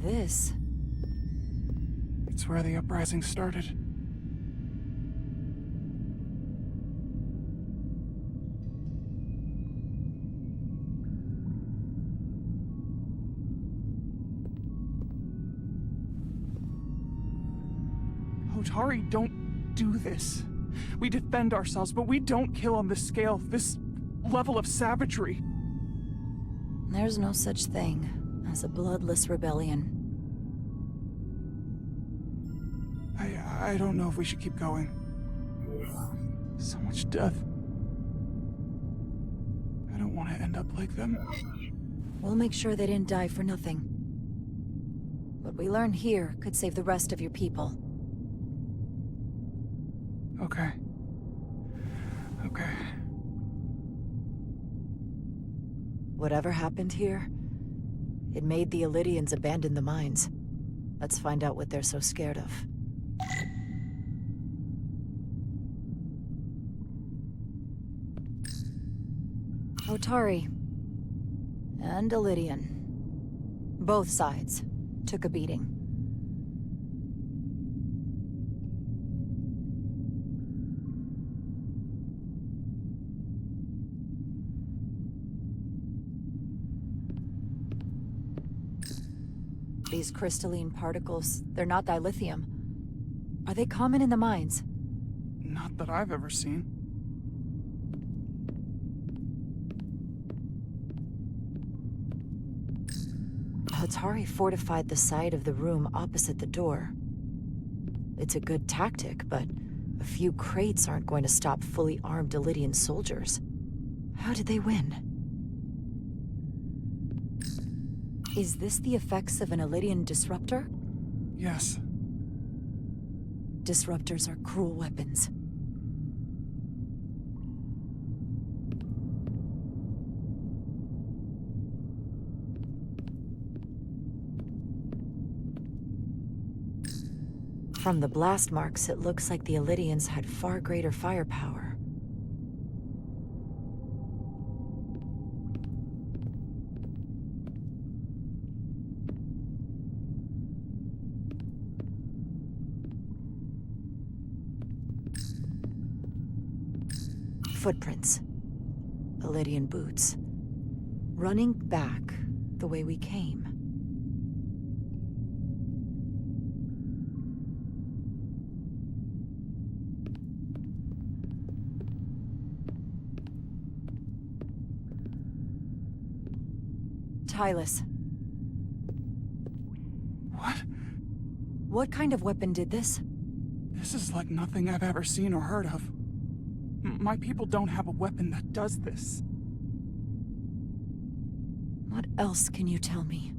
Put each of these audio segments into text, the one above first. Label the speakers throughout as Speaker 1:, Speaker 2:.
Speaker 1: This?
Speaker 2: It's where the uprising started. Hotari don't do this. We defend ourselves, but we don't kill on this scale, this level of savagery.
Speaker 1: There's no such thing as a bloodless rebellion.
Speaker 2: I don't know if we should keep going. So much death. I don't want to end up like them.
Speaker 1: We'll make sure they didn't die for nothing. What we learn here could save the rest of your people.
Speaker 2: Okay. Okay.
Speaker 1: Whatever happened here, it made the Illydians abandon the mines. Let's find out what they're so scared of. Hotari and Illydian. Both sides took a beating. These crystalline particles, they're not dilithium. Are they common in the mines?
Speaker 2: Not that I've ever seen.
Speaker 1: Hotari fortified the side of the room opposite the door. It's a good tactic, but a few crates aren't going to stop fully armed Illydian soldiers. How did they win? Is this the effects of an Illydian disruptor?
Speaker 2: Yes.
Speaker 1: Disruptors are cruel weapons. From the blast marks, it looks like the Illydians had far greater firepower. Footprints. Illydian boots. Running back the way we came. Tylus.
Speaker 2: What?
Speaker 1: What kind of weapon did this?
Speaker 2: This is like nothing I've ever seen or heard of. My people don't have a weapon that does this.
Speaker 1: What else can you tell me?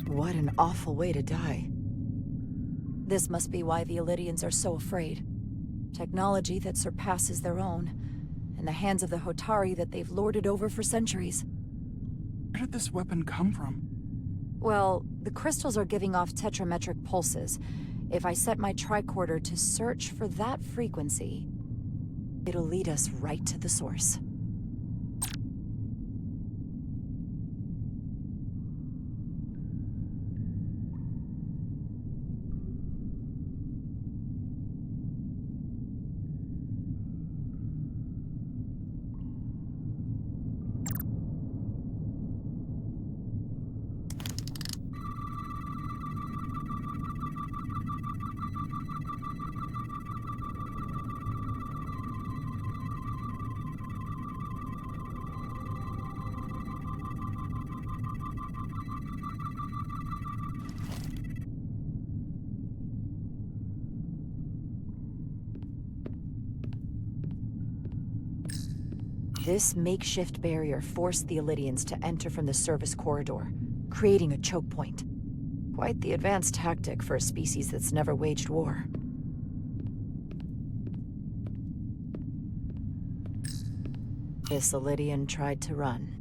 Speaker 1: What an awful way to die. This must be why the Illydians are so afraid. Technology that surpasses their own, in the hands of the Hotari that they've lorded over for centuries.
Speaker 2: Where did this weapon come from?
Speaker 1: Well, the crystals are giving off tetrametric pulses. If I set my tricorder to search for that frequency, it'll lead us right to the source. This makeshift barrier forced the Illydians to enter from the service corridor, creating a choke point. Quite the advanced tactic for a species that's never waged war. This Illydian tried to run.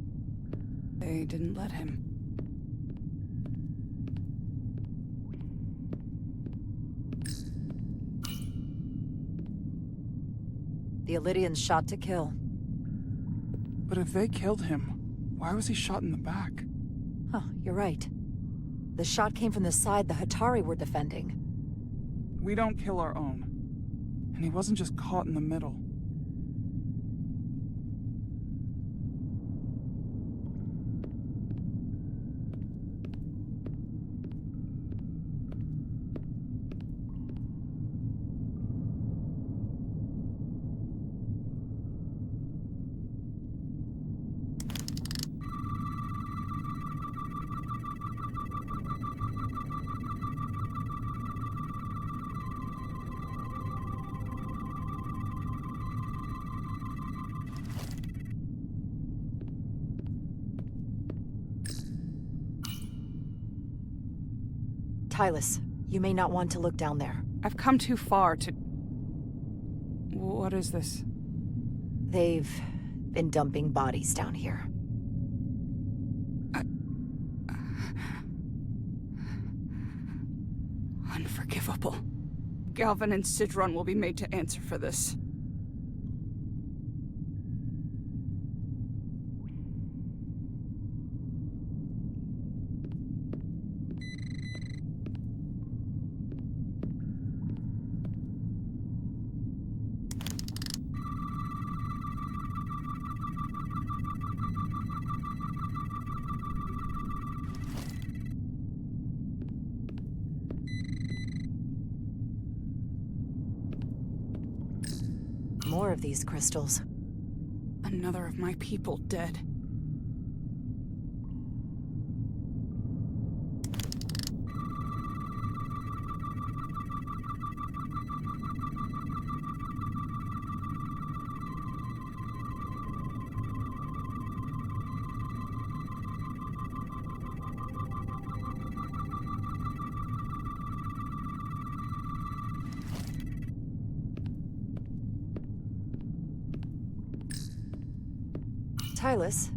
Speaker 3: They didn't let him.
Speaker 1: The Illydians shot to kill.
Speaker 2: But if they killed him, why was he shot in the back?
Speaker 1: Huh, you're right. The shot came from the side the Hatari were defending.
Speaker 2: We don't kill our own. And he wasn't just caught in the middle.
Speaker 1: Tylus, you may not want to look down there.
Speaker 3: I've come too far to... What is this?
Speaker 1: They've been dumping bodies down here.
Speaker 3: Unforgivable. Galvin and Sidron will be made to answer for this.
Speaker 1: More of these crystals.
Speaker 3: Another of my people dead.
Speaker 1: Tylus,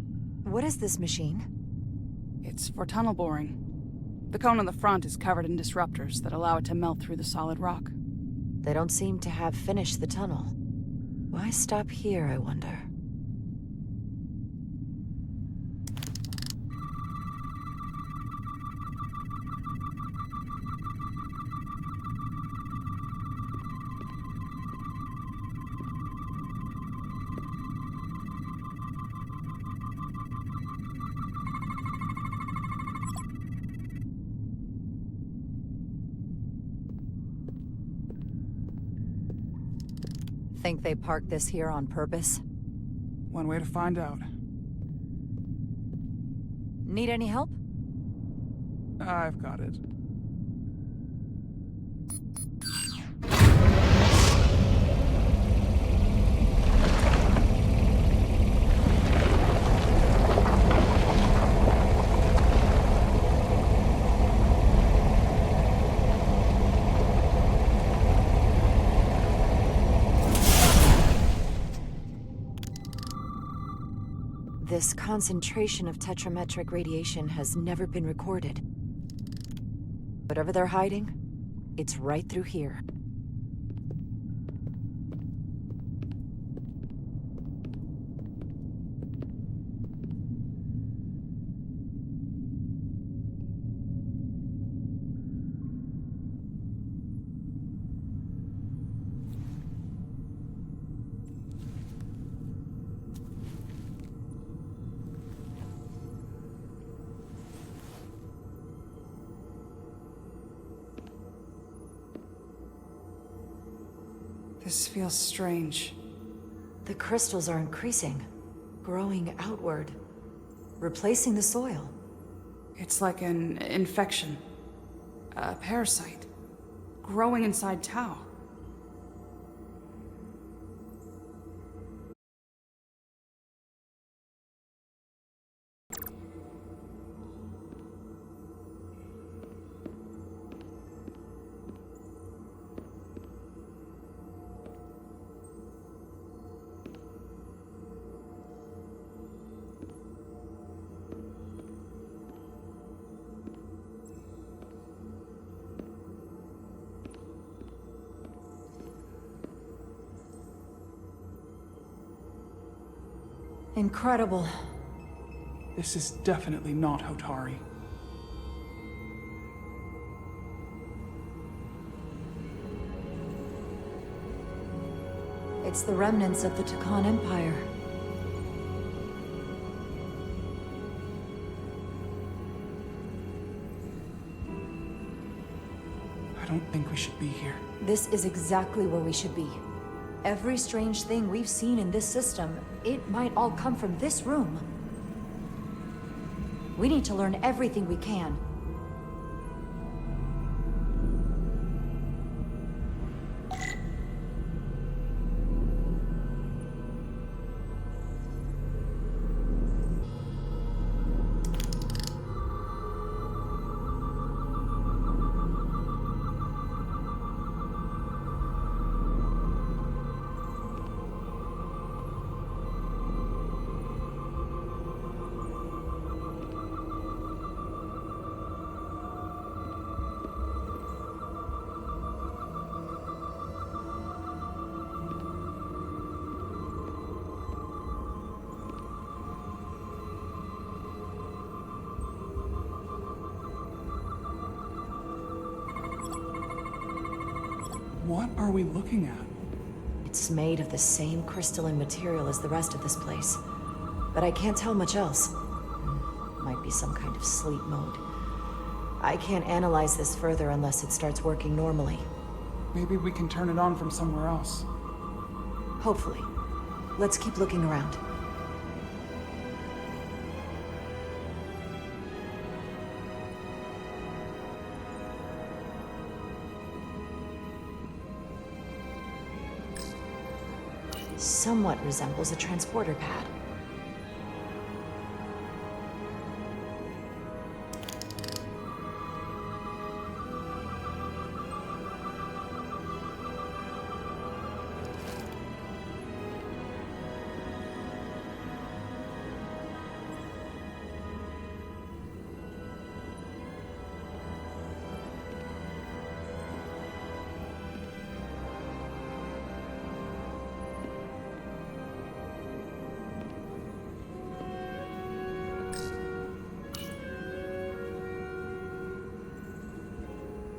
Speaker 1: what is this machine?
Speaker 3: It's for tunnel boring. The cone on the front is covered in disruptors that allow it to melt through the solid rock.
Speaker 1: They don't seem to have finished the tunnel. Why stop here, I wonder? Think they parked this here on purpose?
Speaker 2: One way to find out.
Speaker 1: Need any help?
Speaker 2: I've got it.
Speaker 1: This concentration of tetrametric radiation has never been recorded. Whatever they're hiding, it's right through here.
Speaker 3: This feels strange.
Speaker 1: The crystals are increasing, growing outward, replacing the soil.
Speaker 3: It's like an infection. A parasite. Growing inside Tau.
Speaker 1: Incredible.
Speaker 2: This is definitely not Hotari.
Speaker 1: It's the remnants of the Takan Empire.
Speaker 2: I don't think we should be here.
Speaker 1: This is exactly where we should be. Every strange thing we've seen in this system, it might all come from this room. We need to learn everything we can.
Speaker 2: What are we looking at?
Speaker 1: It's made of the same crystalline material as the rest of this place. But I can't tell much else. Might be some kind of sleep mode. I can't analyze this further unless it starts working normally.
Speaker 2: Maybe we can turn it on from somewhere else.
Speaker 1: Hopefully. Let's keep looking around. Somewhat resembles a transporter pad.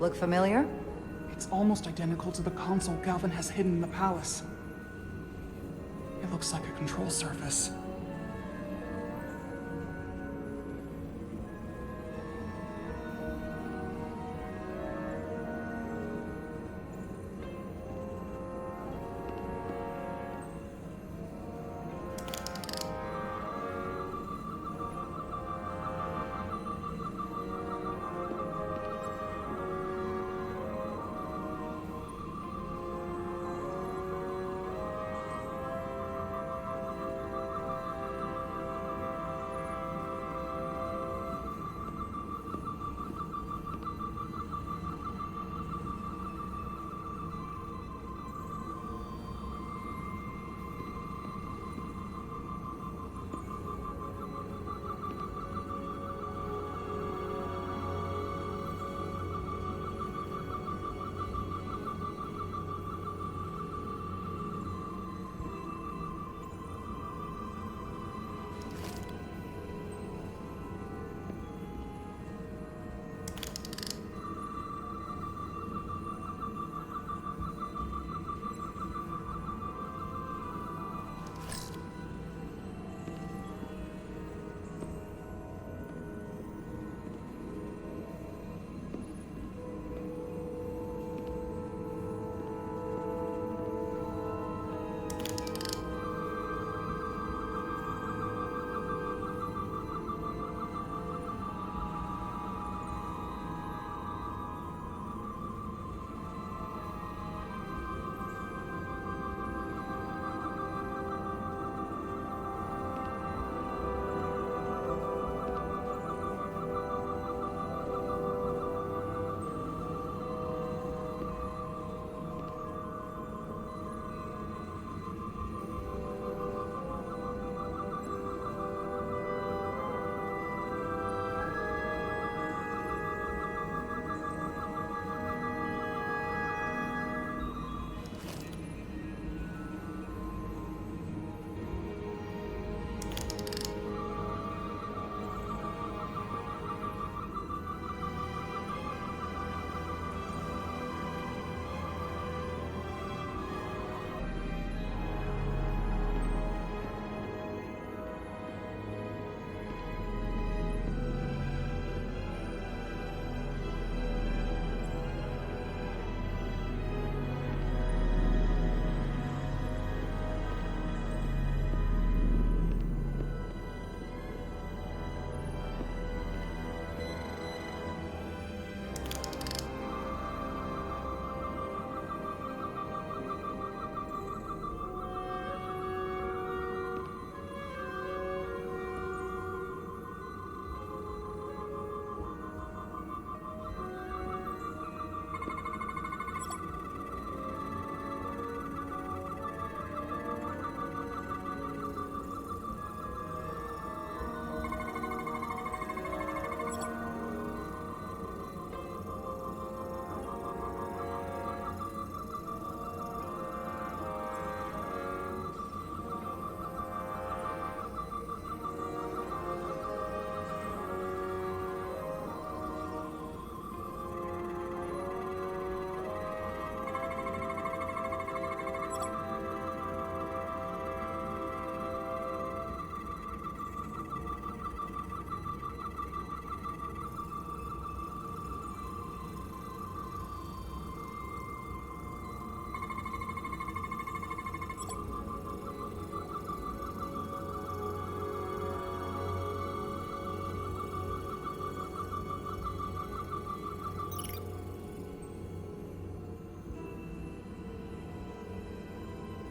Speaker 1: Look familiar?
Speaker 2: It's almost identical to the console Galvin has hidden in the palace. It looks like a control surface.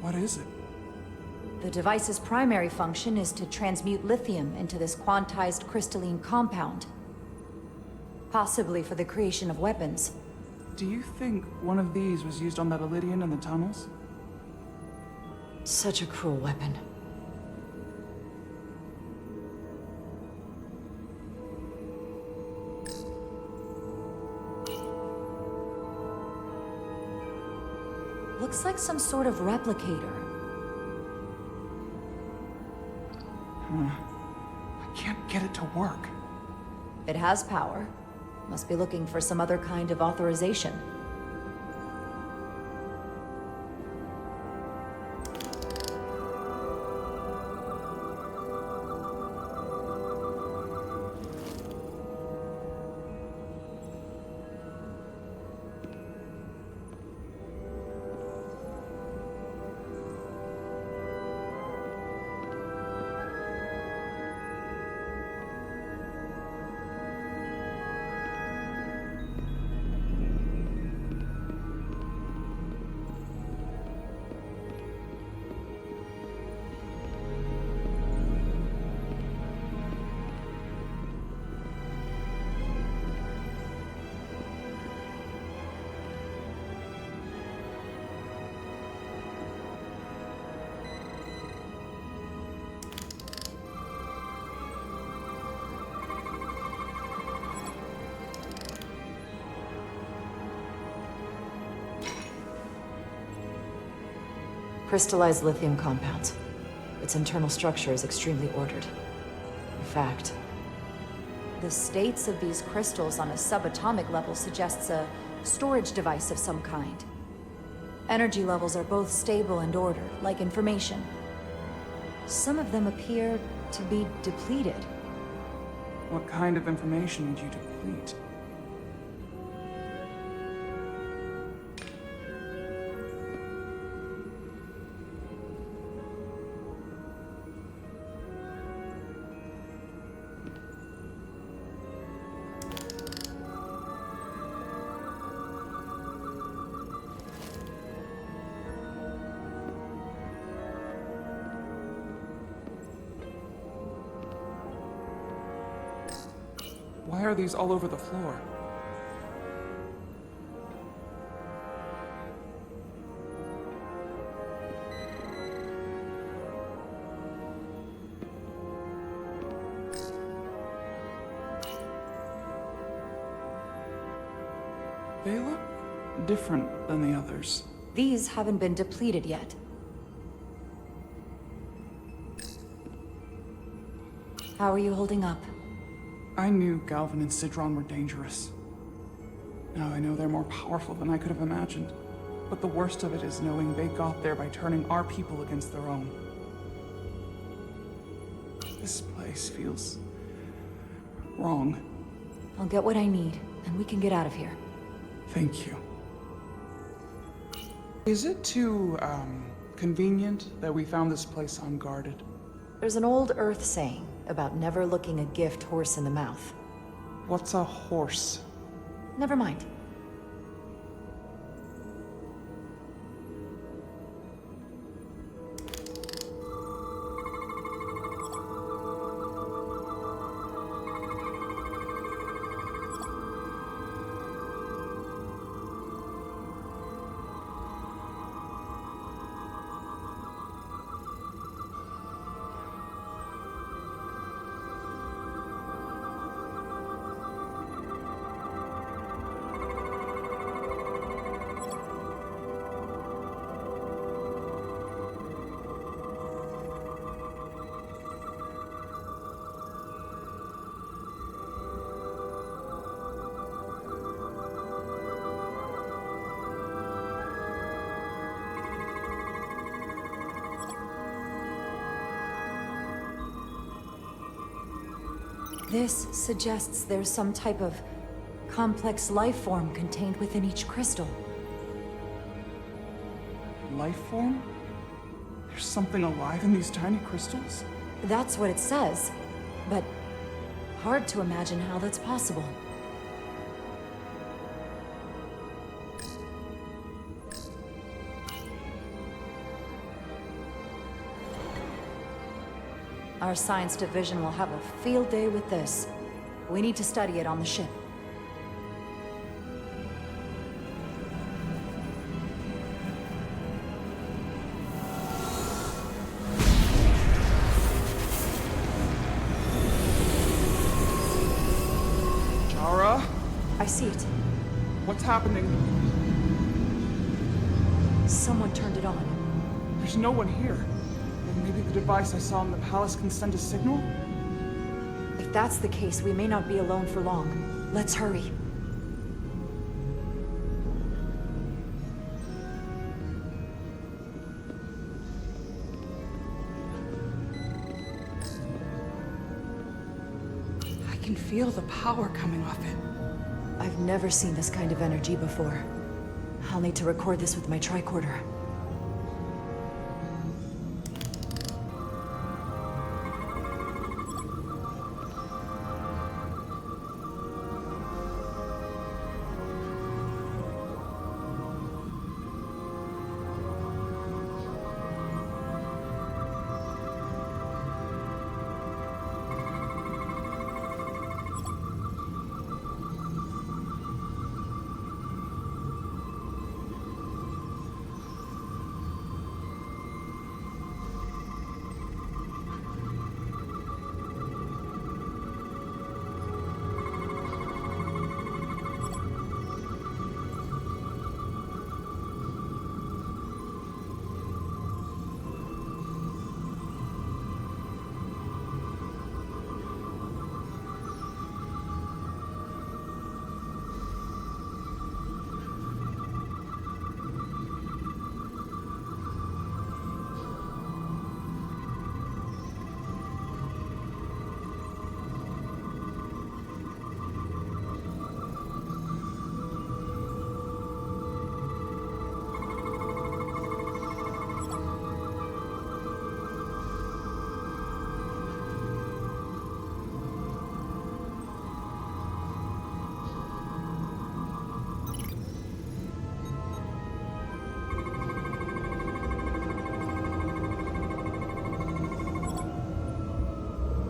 Speaker 2: What is it?
Speaker 1: The device's primary function is to transmute lithium into this quantized crystalline compound. Possibly for the creation of weapons.
Speaker 2: Do you think one of these was used on that Elydian in the tunnels?
Speaker 1: Such a cruel weapon. Looks like some sort of replicator.
Speaker 2: I can't get it to work.
Speaker 1: It has power. Must be looking for some other kind of authorization. Crystallized lithium compounds. Its internal structure is extremely ordered. In fact, the states of these crystals on a subatomic level suggests a storage device of some kind. Energy levels are both stable and ordered, like information. Some of them appear to be depleted.
Speaker 2: What kind of information would you deplete? Why are these all over the floor? They look different than the others.
Speaker 1: These haven't been depleted yet. How are you holding up?
Speaker 2: I knew Galvin and Sidron were dangerous. Now I know they're more powerful than I could have imagined. But the worst of it is knowing they got there by turning our people against their own. This place feels wrong.
Speaker 1: I'll get what I need, and we can get out of here.
Speaker 2: Thank you. Is it too, convenient that we found this place unguarded?
Speaker 1: There's an old Earth saying about never looking a gift horse in the mouth.
Speaker 2: What's a horse?
Speaker 1: Never mind. This suggests there's some type of complex life form contained within each crystal.
Speaker 2: Life form? There's something alive in these tiny crystals?
Speaker 1: That's what it says, but hard to imagine how that's possible. Our science division will have a field day with this. We need to study it on the ship.
Speaker 2: Jara?
Speaker 1: I see it.
Speaker 2: What's happening?
Speaker 1: Someone turned it on.
Speaker 2: There's no one here. Maybe the device I saw in the palace can send a signal?
Speaker 1: If that's the case, we may not be alone for long. Let's hurry.
Speaker 3: I can feel the power coming off it.
Speaker 1: I've never seen this kind of energy before. I'll need to record this with my tricorder.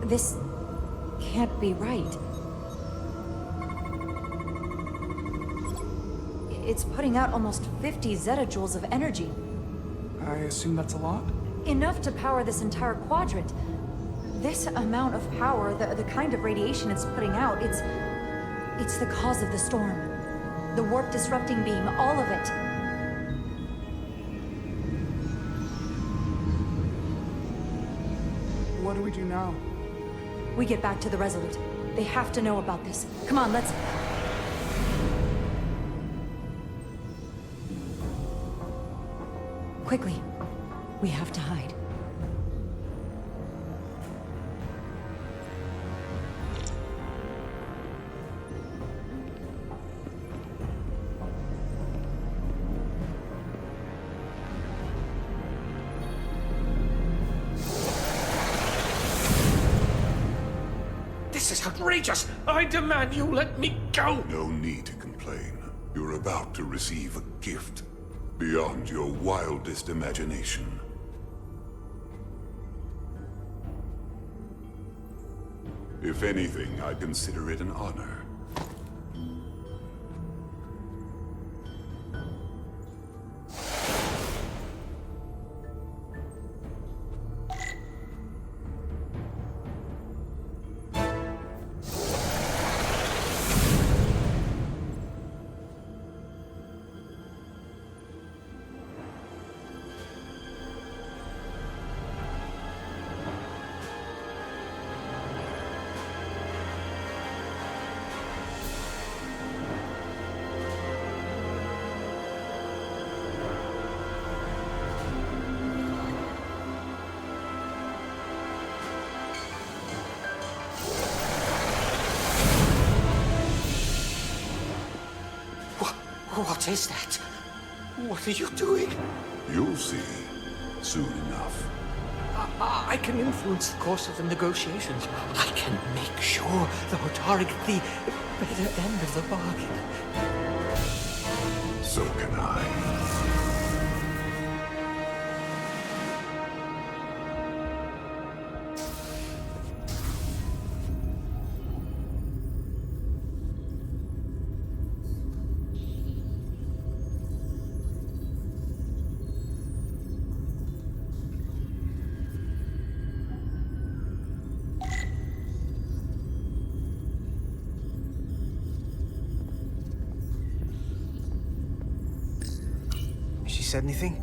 Speaker 1: This can't be right. It's putting out almost 50 zettajoules of energy.
Speaker 2: I assume that's a lot?
Speaker 1: Enough to power this entire quadrant. This amount of power, the kind of radiation it's putting out, it's the cause of the storm. The warp disrupting beam, all of it.
Speaker 2: What do we do now?
Speaker 1: We get back to the Resolute. They have to know about this. Come on, let's... Quickly. We have to hide.
Speaker 4: This is outrageous! I demand you let me go!
Speaker 5: No need to complain. You're about to receive a gift beyond your wildest imagination. If anything, I consider it an honor.
Speaker 4: What is that? What are you doing?
Speaker 5: You'll see soon enough.
Speaker 4: I can influence the course of the negotiations. I can make sure the Hotari get the better end of the bargain.
Speaker 5: So can I.
Speaker 6: said anything?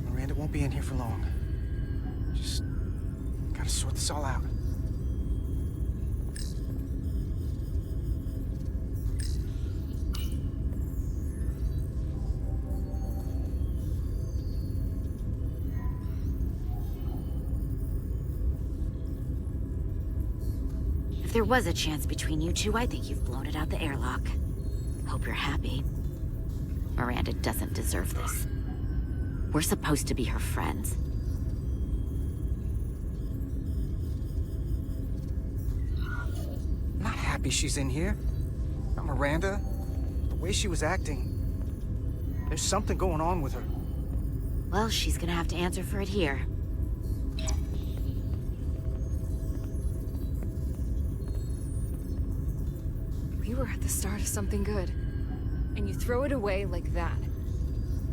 Speaker 6: Miranda won't be in here for long. Just gotta sort this all out.
Speaker 7: If there was a chance between you two, I think you've blown it out the airlock. Hope you're happy. Miranda doesn't deserve this. We're supposed to be her friends.
Speaker 6: I'm not happy she's in here. Not Miranda. The way she was acting. There's something going on with her.
Speaker 7: Well, she's gonna have to answer for it here.
Speaker 8: We were at the start of something good, and you throw it away like that.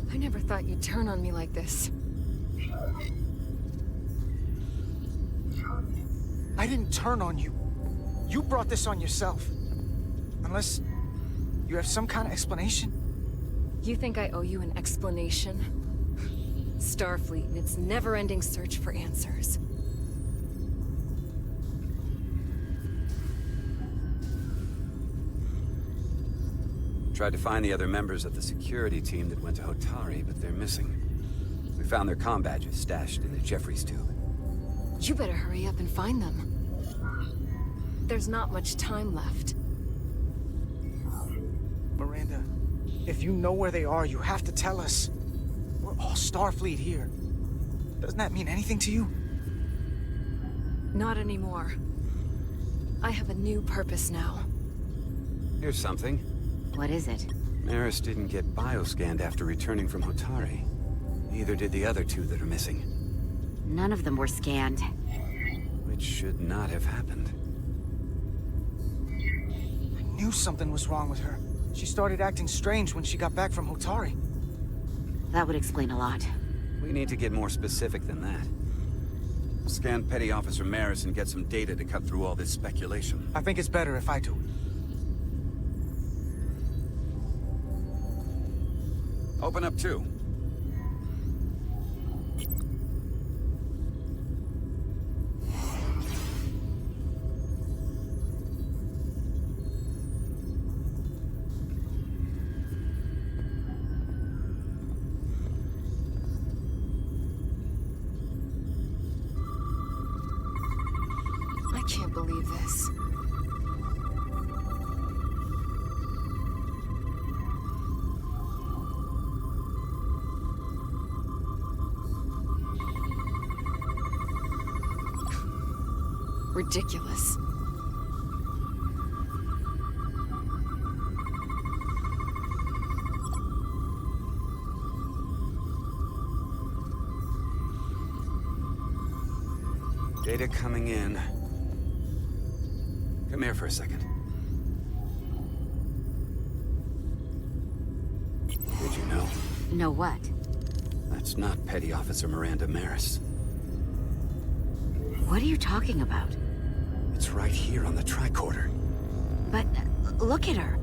Speaker 8: I never thought you'd turn on me like this.
Speaker 6: I didn't turn on you. You brought this on yourself. Unless you have some kind of explanation.
Speaker 8: You think I owe you an explanation? Starfleet and its never-ending search for answers.
Speaker 9: Tried to find the other members of the security team that went to Hotari, but they're missing. We found their comm badges stashed in the Jeffries tube.
Speaker 8: You better hurry up and find them. There's not much time left.
Speaker 6: Miranda, if you know where they are, you have to tell us. We're all Starfleet here. Doesn't that mean anything to you?
Speaker 8: Not anymore. I have a new purpose now.
Speaker 9: Here's something.
Speaker 7: What is it?
Speaker 9: Maris didn't get bioscanned after returning from Hotari. Neither did the other two that are missing.
Speaker 7: None of them were scanned.
Speaker 9: Which should not have happened.
Speaker 6: I knew something was wrong with her. She started acting strange when she got back from Hotari.
Speaker 7: That would explain a lot.
Speaker 9: We need to get more specific than that. Scan Petty Officer Maris and get some data to cut through all this speculation.
Speaker 6: I think it's better if I do it.
Speaker 9: Open up too.
Speaker 8: I can't believe this. Ridiculous.
Speaker 9: Data coming in. Come here for a second. Did you know?
Speaker 7: Know what?
Speaker 9: That's not Petty Officer Miranda Maris.
Speaker 7: What are you talking about?
Speaker 9: It's right here on the tricorder.
Speaker 7: But look at her.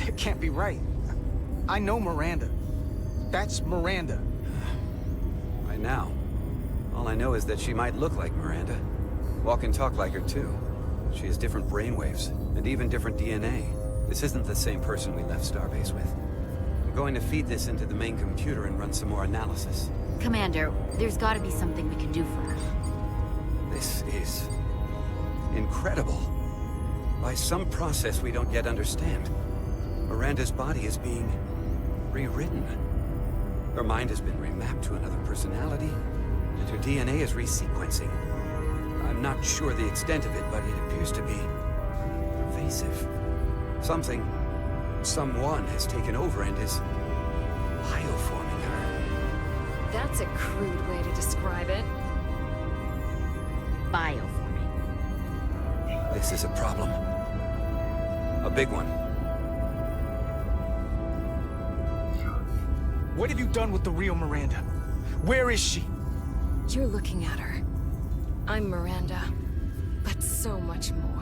Speaker 6: That can't be right. I know Miranda. That's Miranda.
Speaker 9: Right now, all I know is that she might look like Miranda. Walk and talk like her too. She has different brainwaves, and even different DNA. This isn't the same person we left Starbase with. I'm going to feed this into the main computer and run some more analysis.
Speaker 7: Commander, there's gotta be something we can do for her.
Speaker 9: This is incredible. By some process we don't yet understand, Miranda's body is being rewritten. Her mind has been remapped to another personality, and her DNA is resequencing. I'm not sure the extent of it, but it appears to be pervasive. Someone has taken over and is bioforming her.
Speaker 8: That's a crude way to describe it.
Speaker 7: Bioforming.
Speaker 9: This is a problem. A big one.
Speaker 6: What have you done with the real Miranda? Where is she?
Speaker 8: You're looking at her. I'm Miranda, but so much more.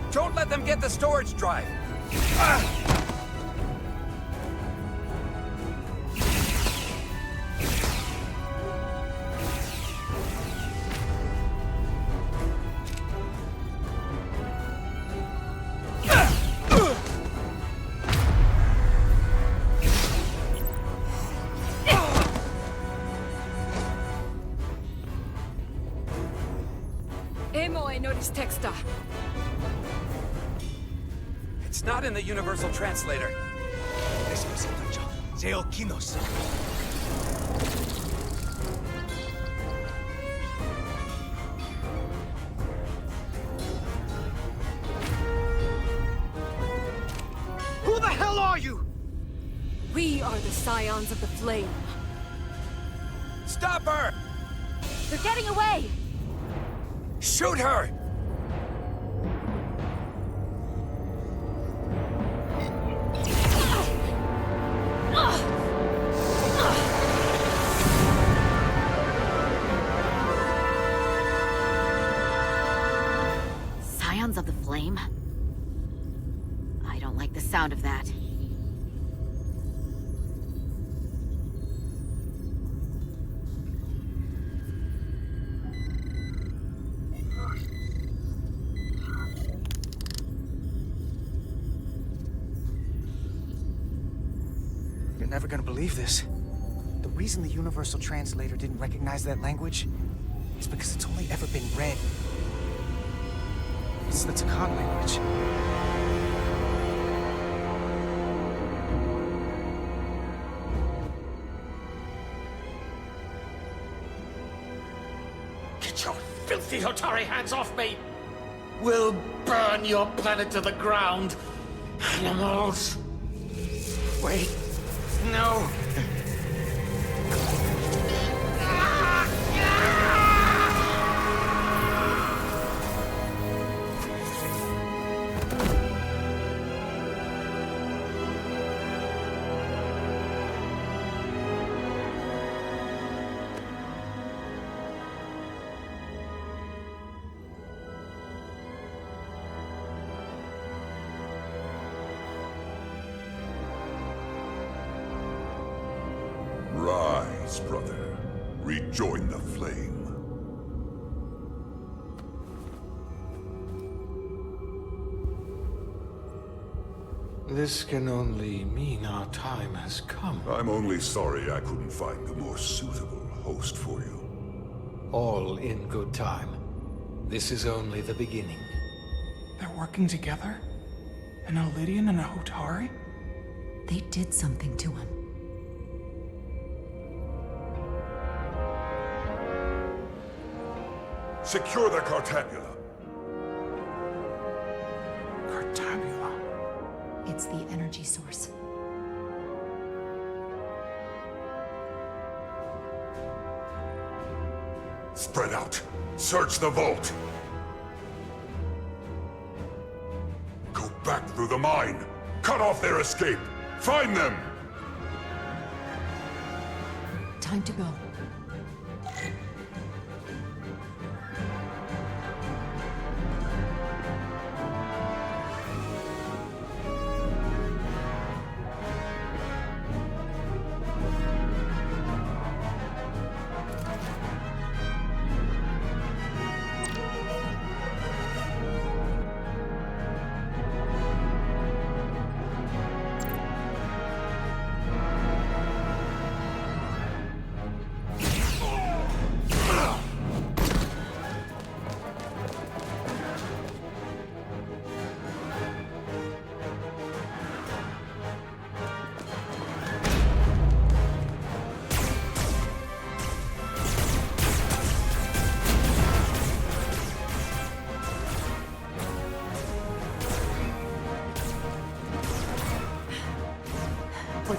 Speaker 9: Don't let them get the storage drive!
Speaker 8: Emo e notice texta.
Speaker 9: It's not in the Universal Translator.
Speaker 6: Who the hell are you?
Speaker 8: We are the Scions of the Flame.
Speaker 9: Stop her!
Speaker 7: They're getting away!
Speaker 9: Shoot her!
Speaker 7: Scions of the Flame? I don't like the sound of that.
Speaker 6: You're never gonna believe this. The reason the Universal Translator didn't recognize that language is because it's only ever been read. It's the Takan language.
Speaker 4: Get your filthy Hotari hands off me! We'll burn your planet to the ground! Animals! Wait, no!
Speaker 5: Rise, brother. Rejoin the flame.
Speaker 4: This can only mean our time has come.
Speaker 5: I'm only sorry I couldn't find a more suitable host for you.
Speaker 4: All in good time. This is only the beginning.
Speaker 2: They're working together? An Elidian and a Hotari?
Speaker 1: They did something to him.
Speaker 5: Secure the Cartabula.
Speaker 2: Cartabula.
Speaker 1: It's the energy source.
Speaker 5: Spread out. Search the vault. Go back through the mine. Cut off their escape. Find them!
Speaker 1: Time to go.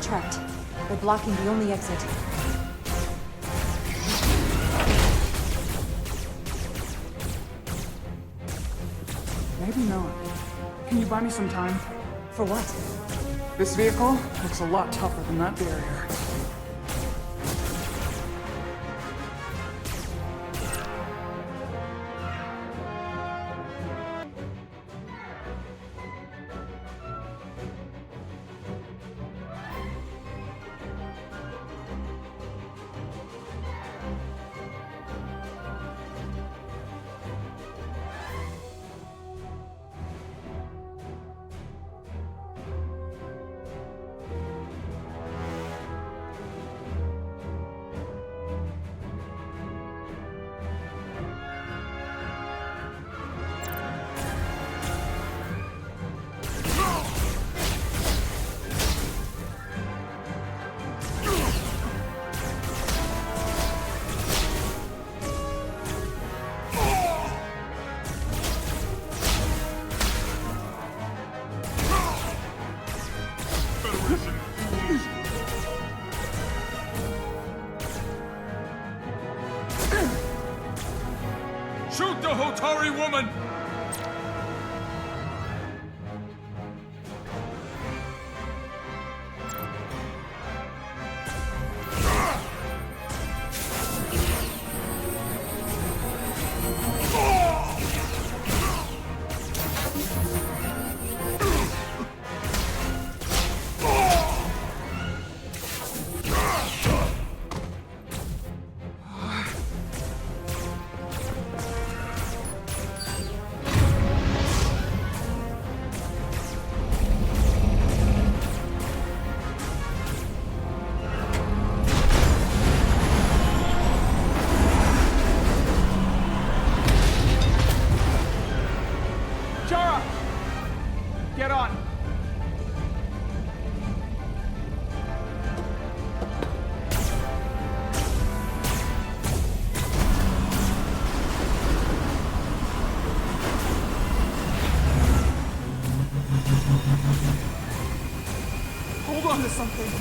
Speaker 1: trapped. They're blocking the only exit.
Speaker 2: Maybe not. Can you buy me some time?
Speaker 1: For what?
Speaker 2: This vehicle looks a lot tougher than that barrier.
Speaker 10: Shoot the Hotari woman!
Speaker 2: Get on! Hold on to something.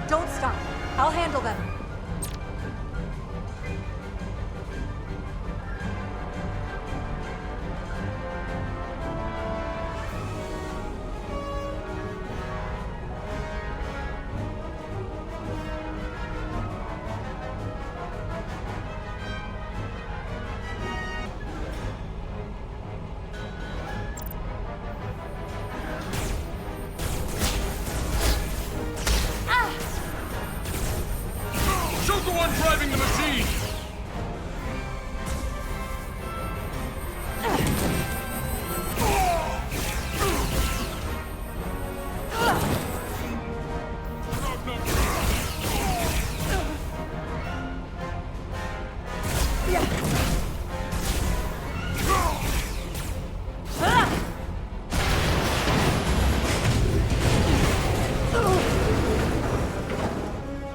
Speaker 1: Don't stop. I'll handle them.
Speaker 10: Shoot the one driving the machine!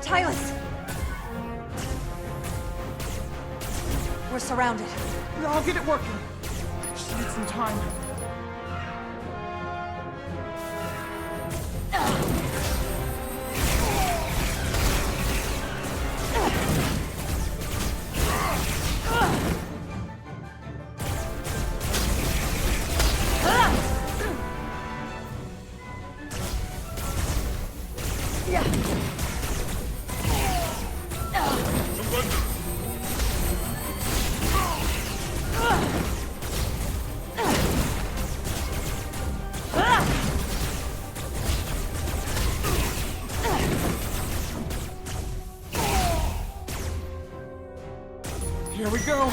Speaker 1: Tylus! We're surrounded.
Speaker 2: I'll get it working. Just need some time. Here we go.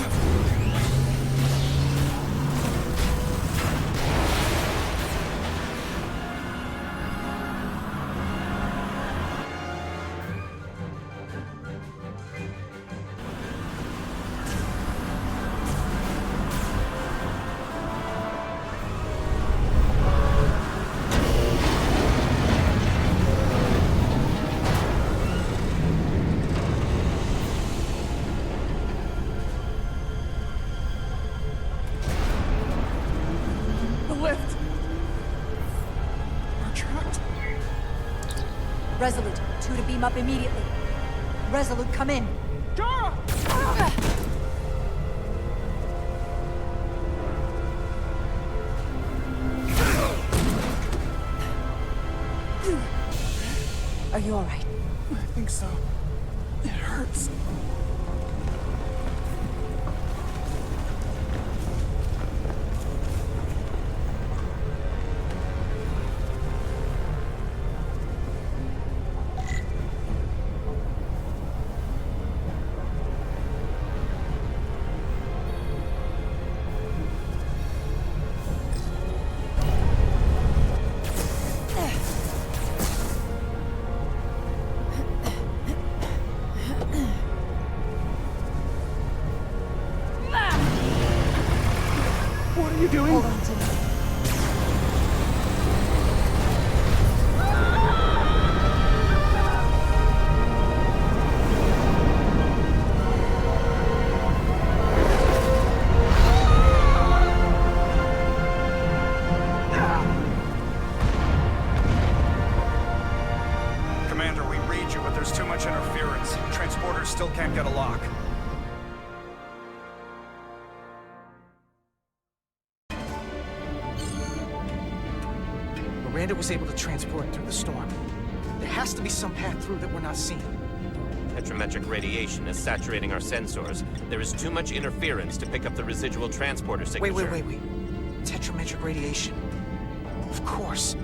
Speaker 1: Resolute, 2 to beam up immediately. Resolute, come in. Are you all right?
Speaker 2: I think so. It hurts. What are you doing?
Speaker 1: Hold on to me.
Speaker 6: Commander, we read you, but there's too much interference. Transporters still can't get a lock. Miranda was able to transport through the storm. There has to be some path through that we're not seeing.
Speaker 11: Tetrametric radiation is saturating our sensors. There is too much interference to pick up the residual transporter signature.
Speaker 6: Wait. Tetrametric radiation. Of course.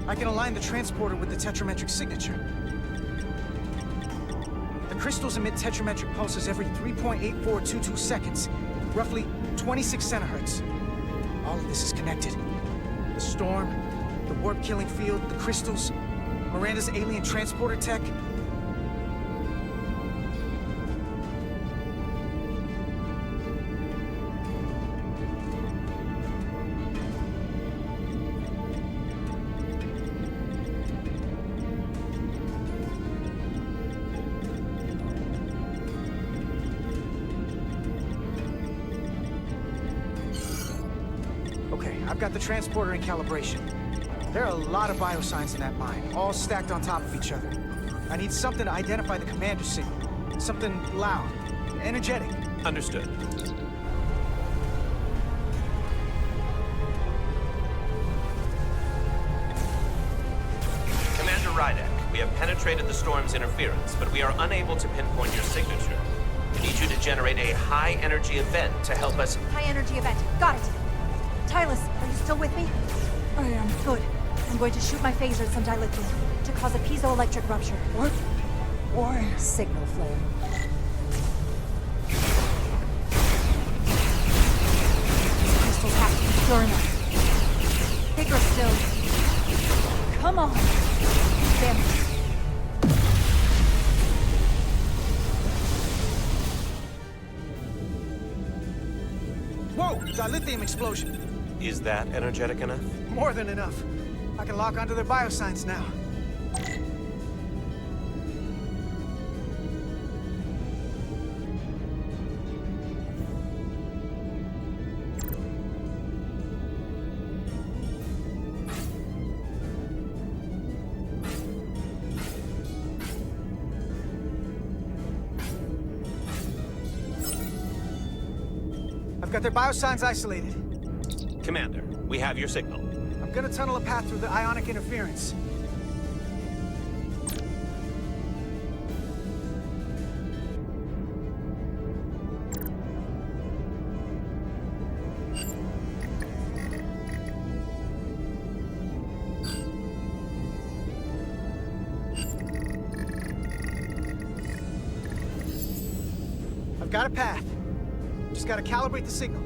Speaker 6: I can align the transporter with the tetrametric signature. The crystals emit tetrametric pulses every 3.8422 seconds, roughly 26 centihertz. All of this is connected. The storm, the warp-killing field, the crystals, Miranda's alien transporter tech. Okay, I've got the transporter in calibration. There are a lot of biosigns in that mine, all stacked on top of each other. I need something to identify the commander signal. Something loud, energetic.
Speaker 11: Understood. Commander Rydek, we have penetrated the storm's interference, but we are unable to pinpoint your signature. We need you to generate a high-energy event to help us...
Speaker 1: High energy event. Got it. Tylus, are you still with me?
Speaker 2: I am.
Speaker 1: Good. I'm going to shoot my phaser at some dilithium to cause a piezoelectric rupture.
Speaker 2: What? Why?
Speaker 1: Signal flare. These crystals have to be pure enough. Bigger still. Come on. Damn it.
Speaker 6: Whoa! Dilithium explosion!
Speaker 11: Is that energetic enough?
Speaker 6: More than enough. I can lock onto their biosigns now. I've got their biosigns isolated.
Speaker 11: Commander, we have your signal.
Speaker 6: I'm gonna tunnel a path through the ionic interference. I've got a path. Just gotta calibrate the signal.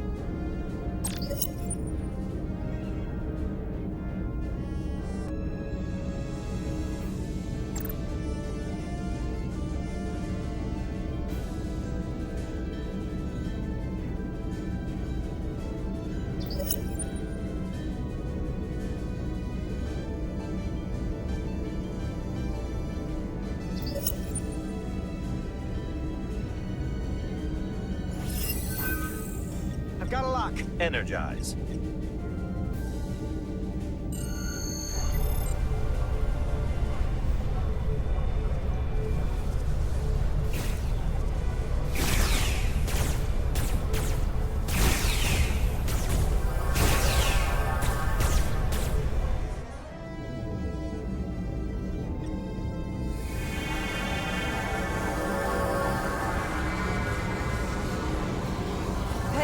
Speaker 6: Got a lock.
Speaker 11: Energize.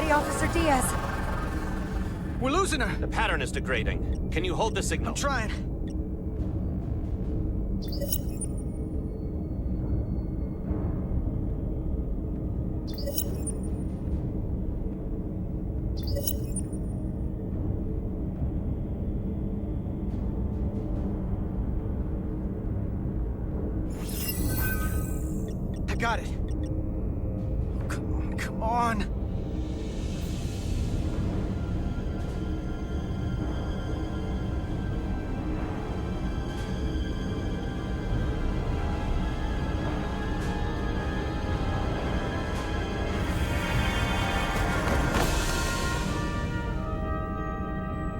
Speaker 1: Petty Officer Diaz.
Speaker 6: We're losing her.
Speaker 11: The pattern is degrading. Can you hold the signal?
Speaker 6: I'm trying. I got it. Come on, come on.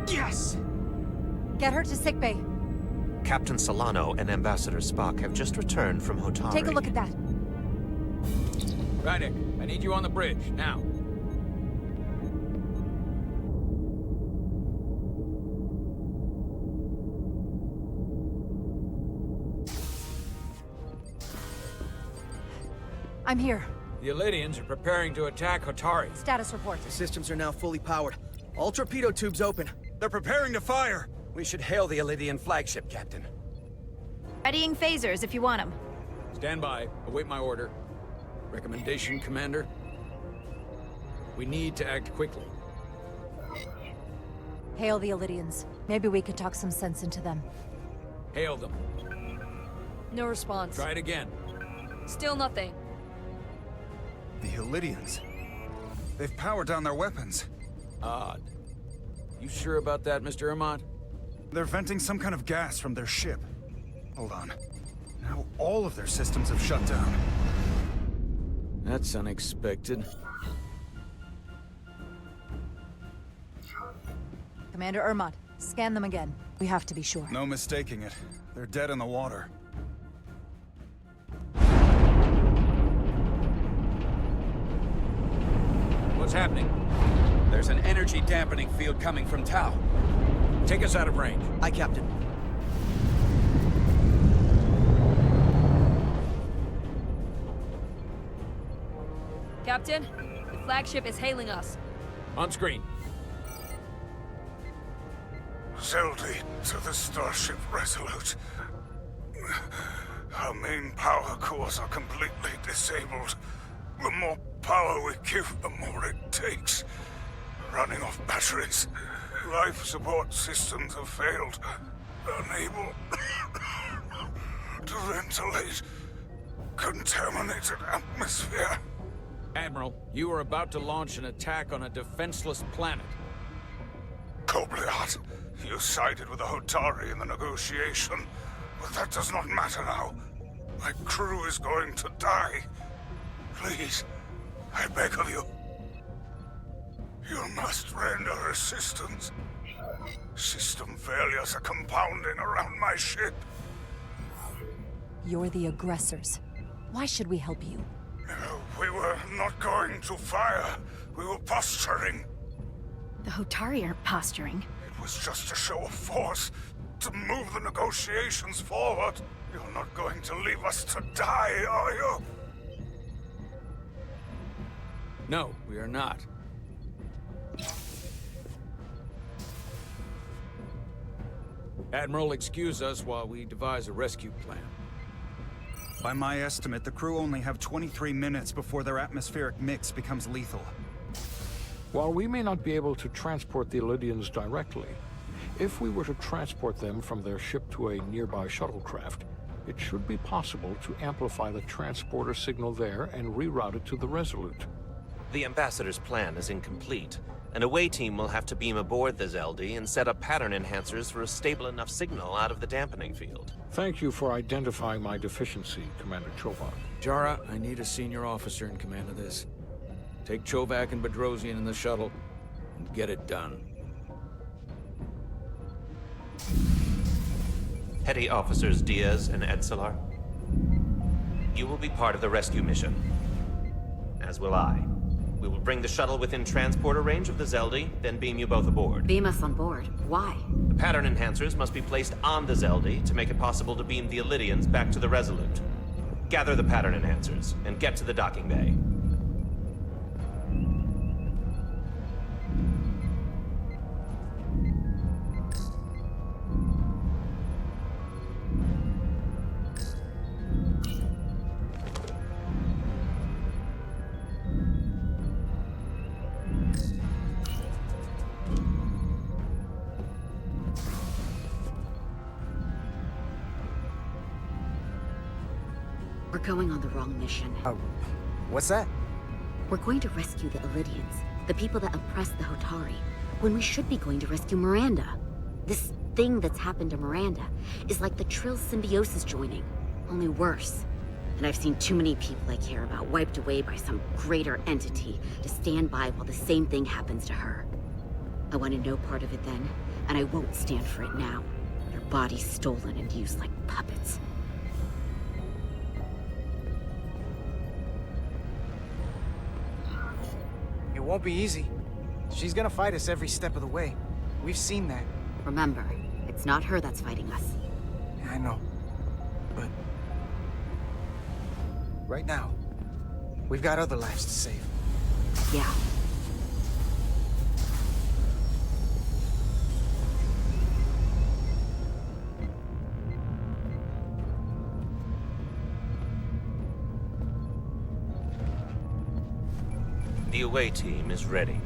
Speaker 6: Yes!
Speaker 1: Get her to sickbay.
Speaker 11: Captain Solano and Ambassador Spock have just returned from Hotari.
Speaker 1: Take a look at that.
Speaker 10: Rydick, I need you on the bridge, now.
Speaker 1: I'm here.
Speaker 10: The Elydians are preparing to attack Hotari.
Speaker 1: Status report.
Speaker 6: The systems are now fully powered. All torpedo tubes open.
Speaker 9: They're preparing to fire! We should hail the Elydian flagship, Captain.
Speaker 1: Readying phasers if you want them.
Speaker 10: Stand by. Await my order. Recommendation, Commander? We need to act quickly.
Speaker 1: Hail the Elydians. Maybe we could talk some sense into them.
Speaker 10: Hail them.
Speaker 8: No response.
Speaker 10: Try it again.
Speaker 8: Still nothing.
Speaker 12: The Elydians. They've powered down their weapons.
Speaker 10: Odd. You sure about that, Mr. Ermont?
Speaker 12: They're venting some kind of gas from their ship. Hold on. Now all of their systems have shut down.
Speaker 10: That's unexpected.
Speaker 1: Commander Ermont, scan them again. We have to be sure.
Speaker 12: No mistaking it. They're dead in the water.
Speaker 10: What's happening?
Speaker 9: There's an energy dampening field coming from Tau.
Speaker 10: Take us out of range.
Speaker 6: Aye, Captain.
Speaker 8: Captain, the flagship is hailing us.
Speaker 10: On screen.
Speaker 5: Zeldy to the Starship Resolute. Our main power cores are completely disabled. The more power we give, the more it takes. Running off batteries. Life support systems have failed. Unable to ventilate. Contaminated atmosphere.
Speaker 10: Admiral, you are about to launch an attack on a defenseless planet.
Speaker 5: Kobliat, you sided with the Hotari in the negotiation, but that does not matter now. My crew is going to die. Please, I beg of you. You must render assistance. System failures are compounding around my ship.
Speaker 1: You're the aggressors. Why should we help you?
Speaker 5: We were not going to fire. We were posturing.
Speaker 7: The Hotari aren't posturing.
Speaker 5: It was just a show of force to move the negotiations forward. You're not going to leave us to die, are you?
Speaker 10: No, we are not. Admiral, excuse us while we devise a rescue plan.
Speaker 12: By my estimate, the crew only have 23 minutes before their atmospheric mix becomes lethal.
Speaker 13: While we may not be able to transport the Elydians directly, if we were to transport them from their ship to a nearby shuttlecraft, it should be possible to amplify the transporter signal there and reroute it to the Resolute.
Speaker 11: The Ambassador's plan is incomplete. An away team will have to beam aboard the Zeldy and set up pattern enhancers for a stable enough signal out of the dampening field.
Speaker 13: Thank you for identifying my deficiency, Commander Chovak.
Speaker 10: Jara, I need a senior officer in command of this. Take Chovak and Bedrosian in the shuttle, and get it done.
Speaker 11: Petty Officers Diaz and Edselar, you will be part of the rescue mission. As will I. We will bring the shuttle within transporter range of the Zeldy, then beam you both aboard.
Speaker 7: Beam us on board. Why?
Speaker 11: The pattern enhancers must be placed on the Zeldy to make it possible to beam the Elydians back to the Resolute. Gather the pattern enhancers, and get to the docking bay.
Speaker 7: We're going on the wrong mission.
Speaker 6: Oh, what's that?
Speaker 7: We're going to rescue the Illidians, the people that oppress the Hotari, when we should be going to rescue Miranda. This thing that's happened to Miranda is like the Trill's symbiosis joining, only worse. And I've seen too many people I care about wiped away by some greater entity to stand by while the same thing happens to her. I wanted no part of it then, and I won't stand for it now. Their bodies stolen and used like puppets.
Speaker 6: It won't be easy. She's gonna fight us every step of the way. We've seen that.
Speaker 7: Remember, it's not her that's fighting us.
Speaker 6: I know. But... right now, we've got other lives to save.
Speaker 7: Yeah.
Speaker 11: The away team is ready.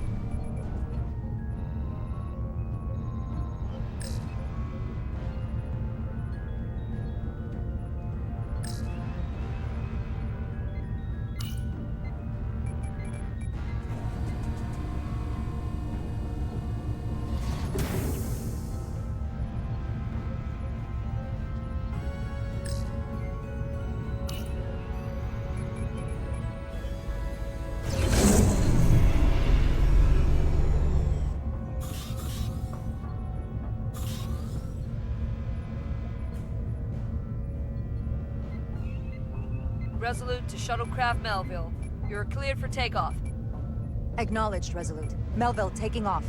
Speaker 14: Resolute to Shuttlecraft Melville. You're cleared for takeoff.
Speaker 1: Acknowledged, Resolute. Melville taking off.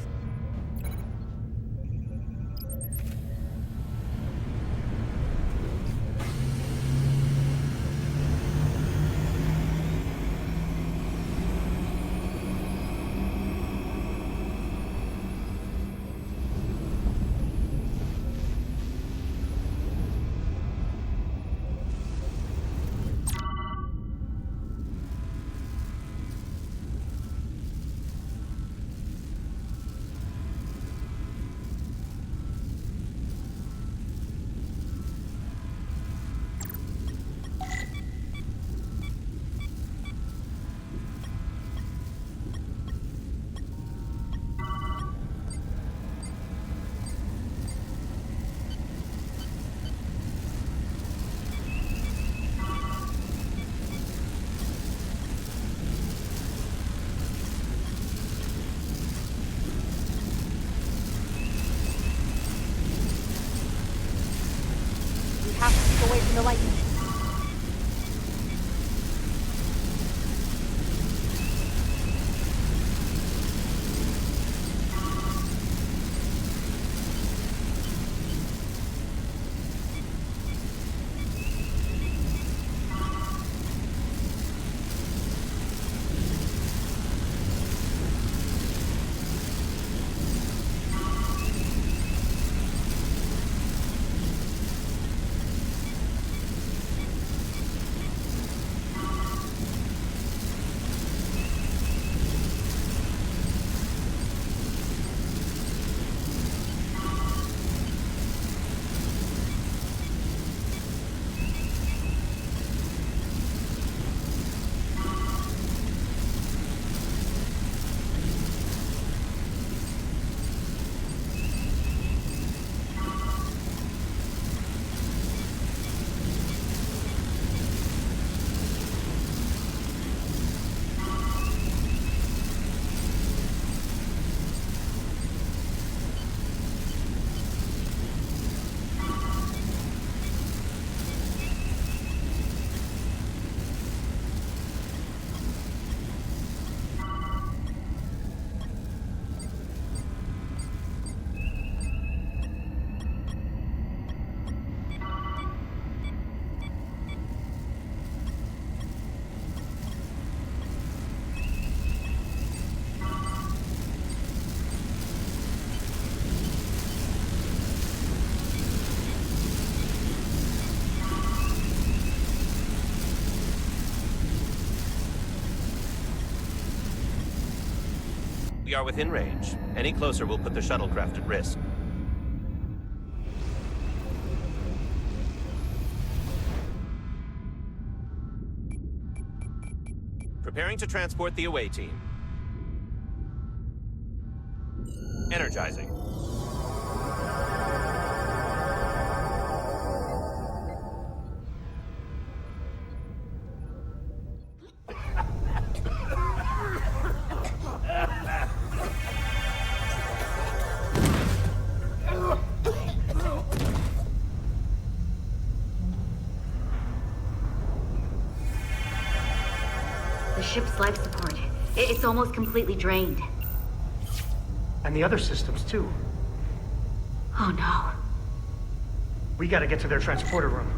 Speaker 1: Have to keep away from the lightning.
Speaker 11: We are within range. Any closer will put the shuttlecraft at risk. Preparing to transport the away team. Energizing.
Speaker 7: The ship's life support. It's almost completely drained.
Speaker 15: And the other systems, too.
Speaker 7: Oh no.
Speaker 15: We gotta get to their transporter room.